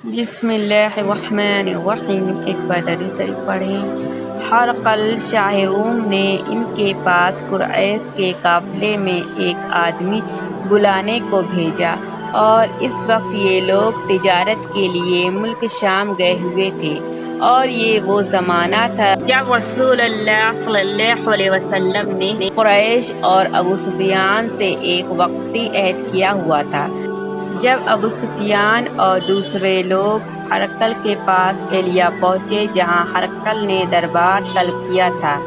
بسم اللہ الرحمن الرحیم۔ ایک بار درود شریف پڑھیں۔ ہرقل شاہ روم نے ان کے پاس قریش کے قافلے میں ایک آدمی بلانے کو بھیجا، اور اس وقت یہ لوگ تجارت کے لیے ملک شام گئے ہوئے تھے، اور یہ وہ زمانہ تھا جب رسول اللہ صلی اللہ علیہ وسلم نے قریش اور ابو سفیان سے ایک وقتی عہد کیا ہوا تھا۔ جب ابو سفیان اور دوسرے لوگ ہرقل کے پاس ایلیا پہنچے، جہاں ہرقل نے دربار طلب کیا تھا،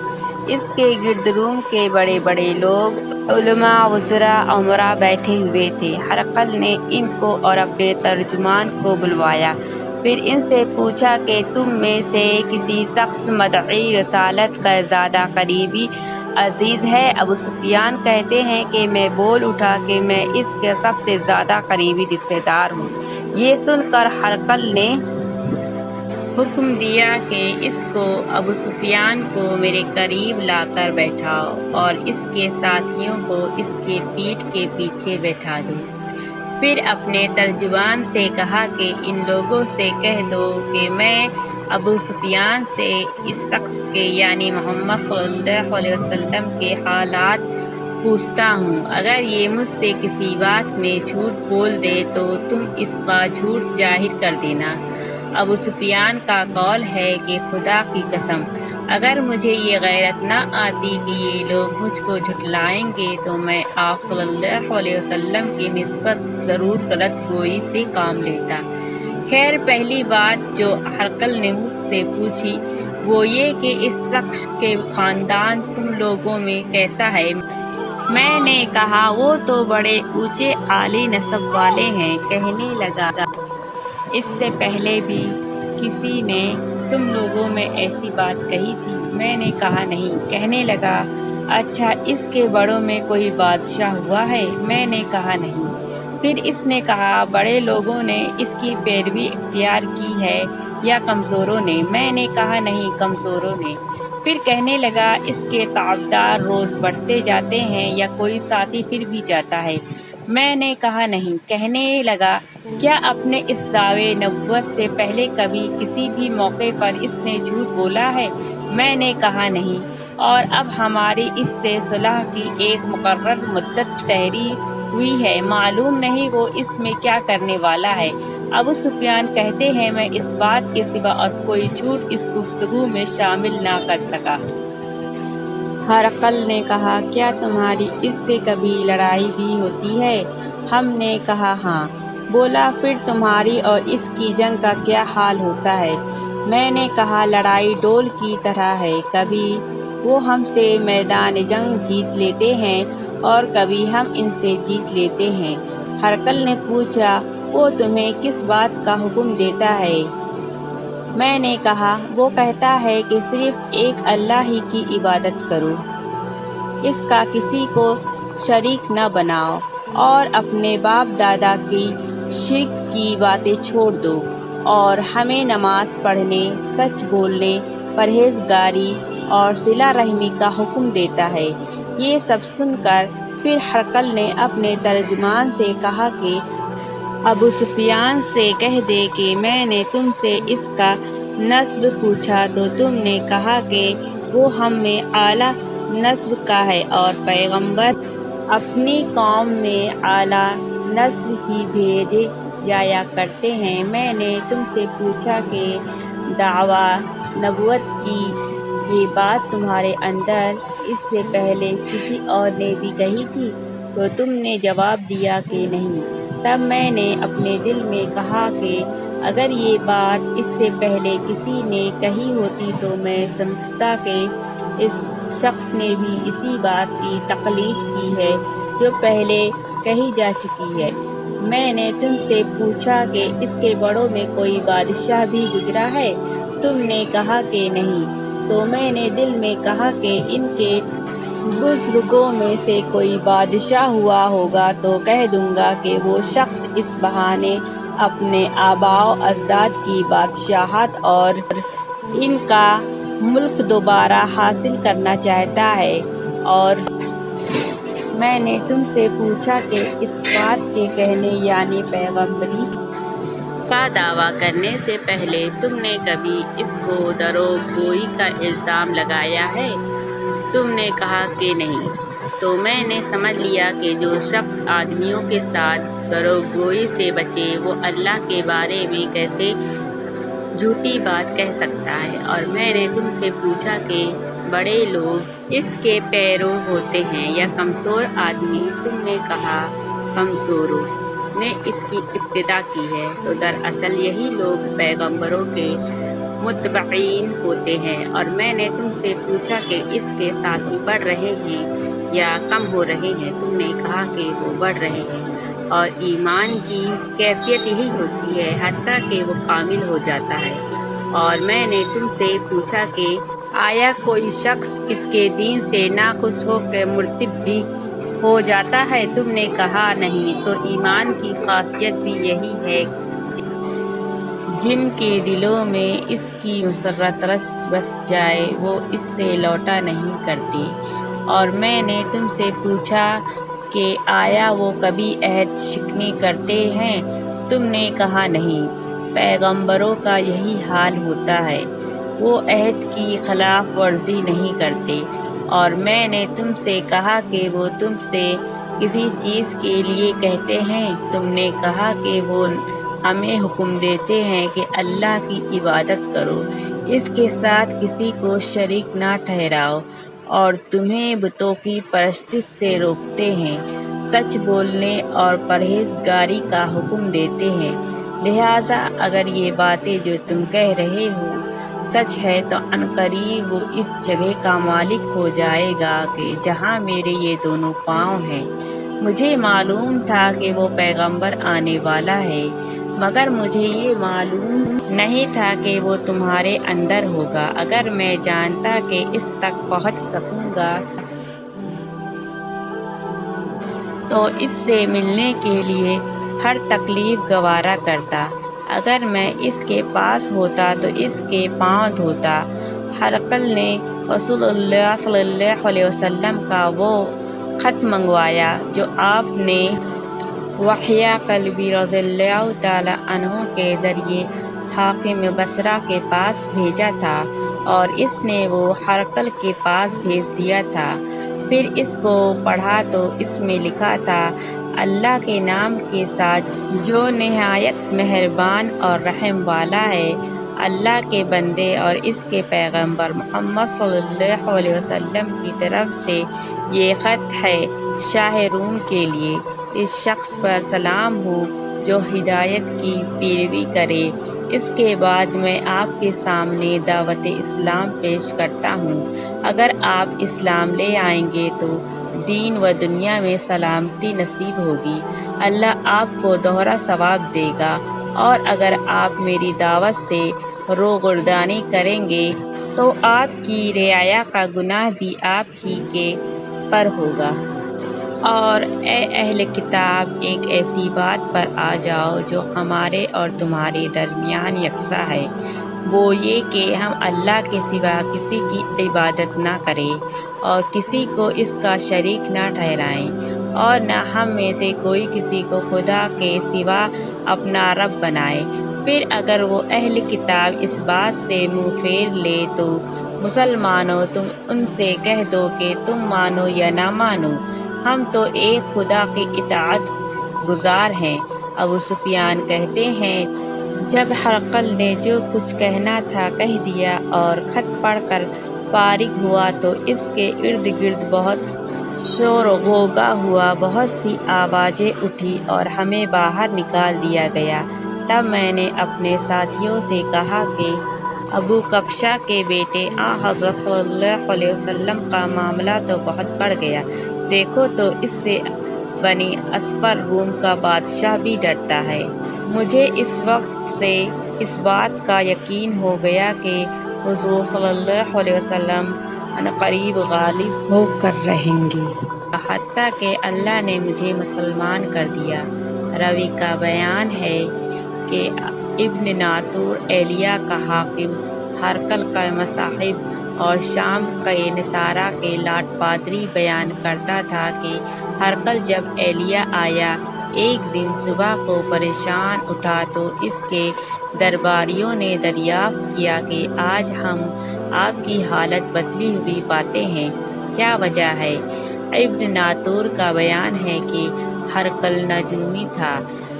اس کے گرد روم کے بڑے بڑے لوگ، علماء، وزراء، امراء بیٹھے ہوئے تھے۔ ہرقل نے ان کو اور اپنے ترجمان کو بلوایا، پھر ان سے پوچھا کہ تم میں سے کسی شخص مدعی رسالت کا زیادہ قریبی عزیز ہے؟ ابو سفیان کہتے ہیں کہ میں بول اٹھا کہ میں اس کے سب سے زیادہ قریبی رشتہ دار ہوں۔ یہ سن کر ہرقل نے حکم دیا کہ اس کو، ابو سفیان کو، میرے قریب لا کر بیٹھاؤ، اور اس کے ساتھیوں کو اس کے پیٹھ کے پیچھے بیٹھا دو۔ پھر اپنے ترجمان سے کہا کہ ان لوگوں سے کہہ دو کہ میں ابو سفیان سے اس شخص کے یعنی محمد صلی اللہ علیہ وسلم کے حالات پوچھتا ہوں۔ اگر یہ مجھ سے کسی بات میں جھوٹ بول دے تو تم اس کا جھوٹ ظاہر کر دینا۔ ابو سفیان کا قول ہے کہ خدا کی قسم، اگر مجھے یہ غیرت نہ آتی کہ یہ لوگ مجھ کو جھٹلائیں گے تو میں آپ صلی اللہ علیہ وسلم کی نسبت ضرور غلط گوئی سے کام لیتا۔ خیر، پہلی بات جو ہرقل نے مجھ سے پوچھی وہ یہ کہ اس شخص کے خاندان تم لوگوں میں کیسا ہے؟ میں نے کہا وہ تو بڑے اونچے عالی نسب والے ہیں۔ کہنے لگا اس سے پہلے بھی کسی نے تم لوگوں میں ایسی بات کہی تھی؟ میں نے کہا نہیں۔ کہنے لگا اچھا، اس کے بڑوں میں کوئی بادشاہ ہوا ہے؟ میں نے کہا نہیں۔ پھر اس نے کہا بڑے لوگوں نے اس کی پیروی اختیار کی ہے یا کمزوروں نے؟ میں نے کہا نہیں، کمزوروں نے۔ پھر کہنے لگا اس کے تعداد روز بڑھتے جاتے ہیں یا کوئی ساتھی پھر بھی جاتا ہے؟ میں نے کہا نہیں۔ کہنے لگا کیا اپنے اس دعوے نبوت سے پہلے کبھی کسی بھی موقع پر اس نے جھوٹ بولا ہے؟ میں نے کہا نہیں۔ اور اب ہماری اس سے صلح کی ایک مقرر مدت ٹھہری ہوئی ہے، معلوم نہیں وہ اس میں کیا کرنے والا ہے۔ ابو سفیان کہتے ہیں میں اس بات کے سوا اور کوئی جھوٹ اس گفتگو میں شامل نہ کر سکا۔ ہرقل نے کہا کیا تمہاری اس سے کبھی لڑائی بھی ہوتی ہے؟ ہم نے کہا ہاں۔ بولا پھر تمہاری اور اس کی جنگ کا کیا حال ہوتا ہے؟ میں نے کہا لڑائی ڈول کی طرح ہے، کبھی وہ ہم سے میدان جنگ جیت لیتے ہیں اور کبھی ہم ان سے جیت لیتے ہیں۔ ہرقل نے پوچھا وہ تمہیں کس بات کا حکم دیتا ہے؟ میں نے کہا وہ کہتا ہے کہ صرف ایک اللہ ہی کی عبادت کرو، اس کا کسی کو شریک نہ بناؤ، اور اپنے باپ دادا کی شرک کی باتیں چھوڑ دو، اور ہمیں نماز پڑھنے، سچ بولنے، پرہیزگاری اور صلہ رحمی کا حکم دیتا ہے۔ یہ سب سن کر پھر ہرقل نے اپنے ترجمان سے کہا کہ ابو سفیان سے کہہ دے کہ میں نے تم سے اس کا نسب پوچھا تو تم نے کہا کہ وہ ہم میں اعلیٰ نسب کا ہے، اور پیغمبر اپنی قوم میں اعلیٰ نسب ہی بھیجے جایا کرتے ہیں۔ میں نے تم سے پوچھا کہ دعویٰ نبوت کی یہ بات تمہارے اندر اس سے پہلے کسی اور نے بھی کہی تھی؟ تو تم نے جواب دیا کہ نہیں۔ تب میں نے اپنے دل میں کہا کہ اگر یہ بات اس سے پہلے کسی نے کہی ہوتی تو میں سمجھتا کہ اس شخص نے بھی اسی بات کی تقلید کی ہے جو پہلے کہی جا چکی ہے۔ میں نے تم سے پوچھا کہ اس کے بڑوں میں کوئی بادشاہ بھی گزرا ہے؟ تم نے کہا کہ نہیں۔ تو میں نے دل میں کہا کہ ان کے بزرگوں میں سے کوئی بادشاہ ہوا ہوگا تو کہہ دوں گا کہ وہ شخص اس بہانے اپنے آباء و اجداد کی بادشاہت اور ان کا ملک دوبارہ حاصل کرنا چاہتا ہے۔ اور میں نے تم سے پوچھا کہ اس بات کے کہنے یعنی پیغمبری کا دعویٰ کرنے سے پہلے تم نے کبھی اس کو دروغگوئی کا الزام لگایا ہے؟ تم نے کہا کہ نہیں۔ تو میں نے سمجھ لیا کہ جو شخص آدمیوں کے ساتھ دروغگوئی سے بچے وہ اللہ کے بارے میں کیسے جھوٹی بات کہہ سکتا ہے۔ اور میں نے تم سے پوچھا کہ بڑے لوگ اس کے پیرو ہوتے ہیں یا کمزور آدمی؟ تم نے کہا کمزوروں نے اس کی ابتدا کی ہے۔ تو دراصل یہی لوگ پیغمبروں کے متبعین ہوتے ہیں۔ اور میں نے تم سے پوچھا کہ اس کے ساتھی بڑھ رہے ہیں یا کم ہو رہے ہیں؟ تم نے کہا کہ وہ بڑھ رہے ہیں۔ اور ایمان کی کیفیت یہی ہوتی ہے حتیٰ کہ وہ کامل ہو جاتا ہے۔ اور میں نے تم سے پوچھا کہ آیا کوئی شخص اس کے دین سے ناخوش ہو کر مرتد بھی ہو جاتا ہے؟ تم نے کہا نہیں۔ تو ایمان کی خاصیت بھی یہی ہے جن کے دلوں میں اس کی مسرت رچ بس جائے وہ اس سے لوٹا نہیں کرتے۔ اور میں نے تم سے پوچھا کہ آیا وہ کبھی عہد شکنی کرتے ہیں؟ تم نے کہا نہیں۔ پیغمبروں کا یہی حال ہوتا ہے، وہ عہد کی خلاف ورزی نہیں کرتے۔ اور میں نے تم سے کہا کہ وہ تم سے کسی چیز کے لیے کہتے ہیں؟ تم نے کہا کہ وہ ہمیں حکم دیتے ہیں کہ اللہ کی عبادت کرو، اس کے ساتھ کسی کو شریک نہ ٹھہراؤ، اور تمہیں بتوں کی پرستش سے روکتے ہیں، سچ بولنے اور پرہیزگاری کا حکم دیتے ہیں۔ لہٰذا اگر یہ باتیں جو تم کہہ رہے ہو سچ ہے تو عنقریب وہ اس جگہ کا مالک ہو جائے گا کہ جہاں میرے یہ دونوں پاؤں ہیں۔ مجھے معلوم تھا کہ وہ پیغمبر آنے والا ہے، مگر مجھے یہ معلوم نہیں تھا کہ وہ تمہارے اندر ہوگا۔ اگر میں جانتا کہ اس تک پہنچ سکوں گا تو اس سے ملنے کے لیے ہر تکلیف گوارا کرتا۔ اگر میں اس کے پاس ہوتا تو اس کے پاؤں دھوتا۔ ہرقل نے رسول اللہ صلی اللہ علیہ وسلم کا وہ خط منگوایا جو آپ نے وحیہ قلبی رضی اللہ تعالی عنہ کے ذریعے حاکم بصرہ کے پاس بھیجا تھا، اور اس نے وہ ہرقل کے پاس بھیج دیا تھا۔ پھر اس کو پڑھا تو اس میں لکھا تھا، اللہ کے نام کے ساتھ جو نہایت مہربان اور رحم والا ہے۔ اللہ کے بندے اور اس کے پیغمبر محمد صلی اللہ علیہ وسلم کی طرف سے یہ خط ہے شاہ روم کے لیے۔ اس شخص پر سلام ہو جو ہدایت کی پیروی کرے۔ اس کے بعد میں آپ کے سامنے دعوت اسلام پیش کرتا ہوں۔ اگر آپ اسلام لے آئیں گے تو دین و دنیا میں سلامتی نصیب ہوگی، اللہ آپ کو دوہرا ثواب دے گا، اور اگر آپ میری دعوت سے روگردانی کریں گے تو آپ کی رعایا کا گناہ بھی آپ ہی کے پر ہوگا۔ اور اے اہل کتاب، ایک ایسی بات پر آ جاؤ جو ہمارے اور تمہارے درمیان یکساں ہے، وہ یہ کہ ہم اللہ کے سوا کسی کی عبادت نہ کریں اور کسی کو اس کا شریک نہ ٹھہرائیں، اور نہ ہم میں سے کوئی کسی کو خدا کے سوا اپنا رب بنائے۔ پھر اگر وہ اہل کتاب اس بات سے منہ پھیر لے تو مسلمانوں تم ان سے کہہ دو کہ تم مانو یا نہ مانو، ہم تو ایک خدا کے اطاعت گزار ہیں۔ ابو سفیان کہتے ہیں، جب ہرقل نے جو کچھ کہنا تھا کہہ دیا اور خط پڑھ کر فارغ ہوا تو اس کے ارد گرد بہت شور و غوغا ہوا، بہت سی آوازیں اٹھی اور ہمیں باہر نکال دیا گیا۔ تب میں نے اپنے ساتھیوں سے کہا کہ ابو کبشہ کے بیٹے آن حضرت صلی اللہ علیہ وسلم کا معاملہ تو بہت بڑھ گیا، دیکھو تو اس سے بنی اصفر روم کا بادشاہ بھی ڈرتا ہے۔ مجھے اس وقت سے اس بات کا یقین ہو گیا کہ حضور صلی اللہ علیہ وسلم عنقریب غالب ہو کر رہیں گے، حتیٰ کہ اللہ نے مجھے مسلمان کر دیا۔ روی کا بیان ہے کہ ابن ناطور ایلیہ کا حاکم، ہرقل کا مصاحب اور شام کے نصارہ کے لاٹ پادری بیان کرتا تھا کہ ہرقل جب ایلیہ آیا ایک دن صبح کو پریشان اٹھا تو اس کے درباریوں نے دریافت کیا کہ آج ہم آپ کی حالت بدلی ہوئی پاتے ہیں، کیا وجہ ہے؟ ابن ناطور کا بیان ہے کہ ہرقل نجومی تھا،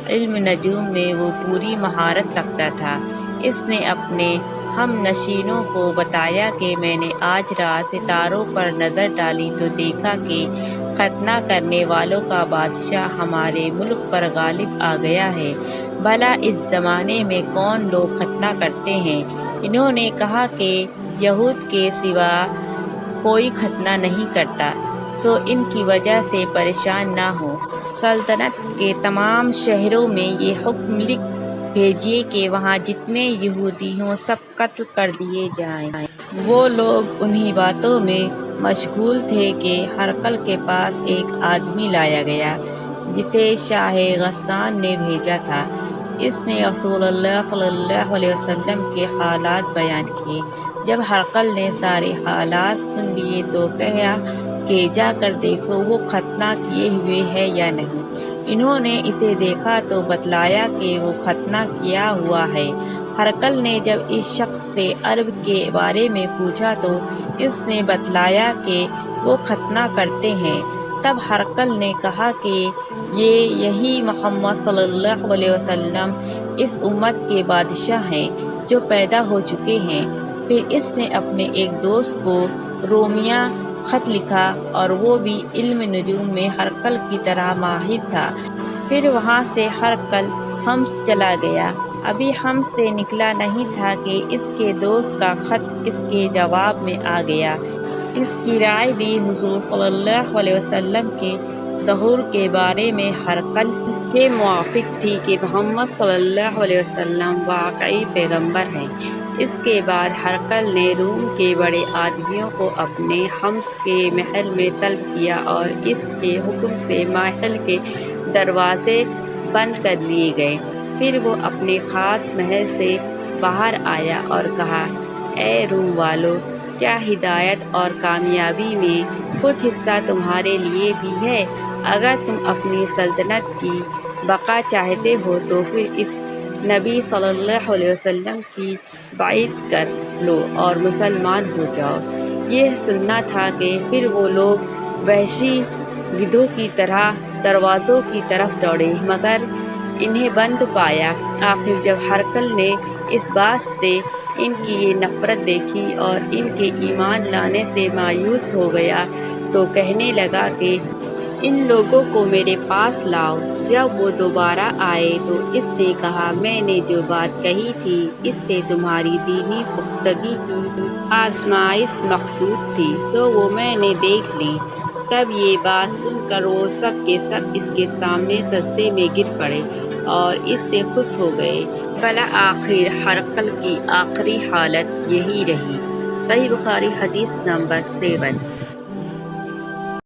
علم نجوم میں وہ پوری مہارت رکھتا تھا۔ اس نے اپنے ہم نشینوں کو بتایا کہ میں نے آج رات ستاروں پر نظر ڈالی تو دیکھا کہ ختنہ کرنے والوں کا بادشاہ ہمارے ملک پر غالب آ گیا ہے۔ بھلا اس زمانے میں کون لوگ ختنہ کرتے ہیں؟ انہوں نے کہا کہ یہود کے سوا کوئی ختنہ نہیں کرتا، سو ان کی وجہ سے پریشان نہ ہو۔ سلطنت کے تمام شہروں میں یہ حکم لکھ بھیجیے کہ وہاں جتنے یہودی ہوں سب قتل کر دیے جائیں۔ وہ لوگ انہی باتوں میں مشغول تھے کہ ہرقل کے پاس ایک آدمی لایا گیا جسے شاہ غسان نے بھیجا تھا۔ اس نے رسول اللہ صلی اللہ علیہ وسلم کے حالات بیان کیے۔ جب ہرقل نے سارے حالات سن لیے تو کہا کہ جا کر دیکھو وہ ختنہ کیے ہوئے ہے یا نہیں۔ انہوں نے اسے دیکھا تو بتلایا کہ وہ ختنہ کیا ہوا ہے۔ ہرقل نے جب اس شخص سے عرب کے بارے میں پوچھا تو اس نے بتلایا کہ وہ ختنہ کرتے ہیں۔ تب ہرقل نے کہا کہ یہی محمد صلی اللہ علیہ وسلم اس امت کے بادشاہ ہیں جو پیدا ہو چکے ہیں۔ پھر اس نے اپنے ایک دوست کو رومیہ خط لکھا اور وہ بھی علم نجوم میں ہرقل کی طرح ماہر تھا۔ پھر وہاں سے ہرقل حمص چلا گیا۔ ابھی حمص سے نکلا نہیں تھا کہ اس کے دوست کا خط اس کے جواب میں آ گیا۔ اس کی رائے بھی حضور صلی اللہ علیہ وسلم کے ظہور کے بارے میں ہرقل کے موافق تھی کہ محمد صلی اللہ علیہ وسلم واقعی پیغمبر ہیں۔ اس کے بعد ہرقل نے روم کے بڑے آدمیوں کو اپنے حمص کے محل میں طلب کیا اور اس کے حکم سے محل کے دروازے بند کر لیے گئے۔ پھر وہ اپنے خاص محل سے باہر آیا اور کہا، اے روم والو، کیا ہدایت اور کامیابی میں کچھ حصہ تمہارے لیے بھی ہے؟ اگر تم اپنی سلطنت کی بقا چاہتے ہو تو پھر اس نبی صلی اللہ علیہ وسلم کی بیعت کر لو اور مسلمان ہو جاؤ۔ یہ سننا تھا کہ پھر وہ لوگ وحشی گدھوں کی طرح دروازوں کی طرف دوڑے مگر انہیں بند پایا۔ آخر جب ہرقل نے اس بات سے ان کی یہ نفرت دیکھی اور ان کے ایمان لانے سے مایوس ہو گیا تو کہنے لگا کہ ان لوگوں کو میرے پاس لاؤ۔ جب وہ دوبارہ آئے تو اس نے کہا، میں نے جو بات کہی تھی اس سے تمہاری دینی پختگی کی آزمائش مقصود تھی، سو وہ میں نے دیکھ لی۔ تب یہ بات سن کر وہ سب کے سب اس کے سامنے سجدے میں گر پڑے اور اس سے خوش ہو گئے۔ بالآخر ہرقل کی آخری حالت یہی رہی۔ صحیح بخاری حدیث نمبر 7۔